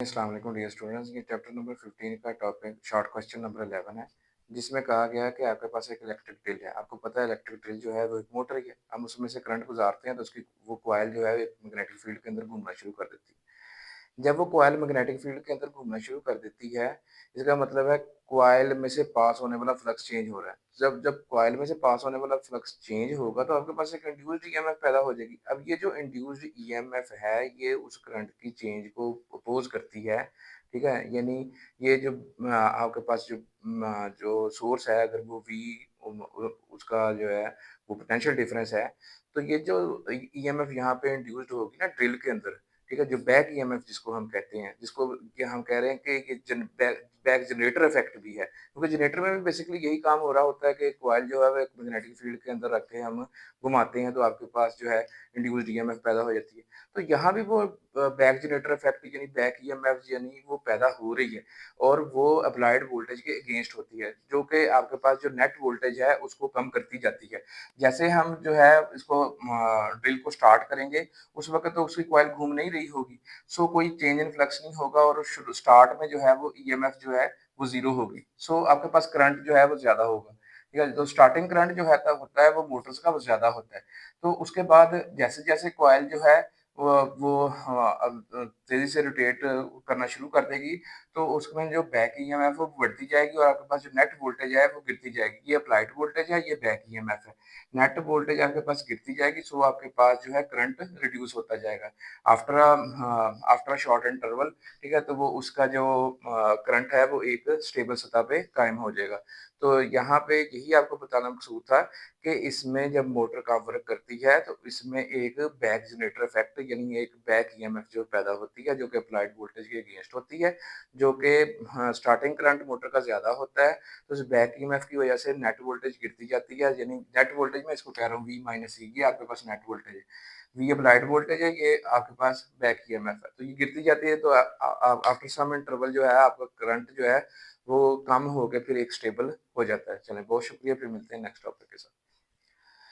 अस्सलाम वालेकुम dear students. ये चैप्टर नंबर 15 का टॉपिक शॉर्ट क्वेश्चन नंबर 11 है, जिसमें कहा गया है कि आपके पास एक इलेक्ट्रिक ड्रिल है। आपको पता है इलेक्ट्रिक ड्रिल जो है वो एक मोटर ही है। हम उसमें से करंट गुजारते हैं तो उसकी वो कॉइल जो है एक मैग्नेटिक फील्ड के अंदर घूमना शुरू कर देती है। जब वो कॉइल मैग्नेटिक फील्ड के अंदर घूमना शुरू कर देती है, इसका मतलब है कॉइल में से पास होने वाला फ्लक्स चेंज हो रहा है। जब जब कॉइल में से पास होने वाला फ्लक्स चेंज होगा तो आपके पास एक इंड्यूस्ड ईएमएफ पैदा हो जाएगी। अब ये जो इंड्यूस्ड ईएमएफ है, ये उस करंट की चेंज को अपोज करती है, ठीक है? यानी ये जो आपके पास जो सोर्स है, अगर वो वी उसका जो है वो पोटेंशियल डिफरेंस है, तो ये जो ईएमएफ यहाँ पे इंड्यूस्ड होगी ना ड्रिल के अंदर, ठीक है? जो बैक ईएमएफ जिसको हम कहते हैं, जिसको ये हम कह रहे हैं कि ये बैक जनरेटर इफेक्ट भी है, क्योंकि जनरेटर में भी बेसिकली यही काम हो रहा होता है कि कॉइल जो है वो एक मैग्नेटिक फील्ड के अंदर रख के हम घुमाते हैं, तो आपके पास जो है इंड्यूस्ड ईएमएफ पैदा हो जाती है। तो यहाँ भी वो बैक जनरेटर इफेक्ट यानी बैक ईएमएफ यानी वो पैदा हो रही है, और वो अप्लाइड वोल्टेज के अगेंस्ट होती है, जो कि आपके पास जो नेट वोल्टेज है उसको कम करती जाती है। जैसे हम जो है इसको ड्रिल को स्टार्ट करेंगे, उस वक़्त तो उसकी कॉइल घूम नहीं रही होगी, सो कोई चेंज इन फ्लक्स नहीं होगा, और शुरू स्टार्ट में जो है वो ईएमएफ जो है वो 0 होगी। सो आपके पास करंट जो है वो ज़्यादा होगा, ठीक है? तो स्टार्टिंग करंट जो है होता है वो मोटर्स का वो ज़्यादा होता है। तो उसके बाद जैसे-जैसे कॉइल जो है तेज़ी से रोटेट करना शुरू कर देगी, तो उसमें जो बैक ईएमएफ है वो बढ़ती जाएगी, और आपके पास जो नेट वोल्टेज है वो गिरती जाएगी। ये अप्लाइड वोल्टेज है, ये बैक ईएमएफ है। नेट वोल्टेज आपके पास गिरती जाएगी, सो आपके पास जो है करंट रिड्यूस होता जाएगा। आफ्टर अ शॉर्ट इंटरवल, ठीक है? तो वो उसका जो करंट है वो एक स्टेबल सतह पे कायम हो जाएगा। तो यहाँ पे यही आपको बताना मकसूद था कि इसमें जब मोटर काम वर्क करती है तो इसमें एक बैक जनरेटर इफेक्ट यानी एक बैक ईएमएफ जो पैदा होती है, जो कि अप्लाइड वोल्टेज के अगेंस्ट होती है, जो कि स्टार्टिंग करंट मोटर का ज़्यादा होता है, तो इस बैक ईएमएफ की वजह से नेट वोल्टेज गिरती जाती है, यानी नेट वोल्टेज मैं इसको कह रहा हूँ वी माइनस ई, ये आपके पास नेट वोल्टेज है। वी अप्लाइड वोल्टेज है, ये आपके पास बैक ईएमएफ है। तो ये गिरती जाती है, तो आफ्टर सम इंटरवल जो है आपका करंट जो है वो कम हो के फिर एक स्टेबल हो जाता है। चलें, बहुत शुक्रिया, फिर मिलते हैं नेक्स्ट टॉपिक के साथ।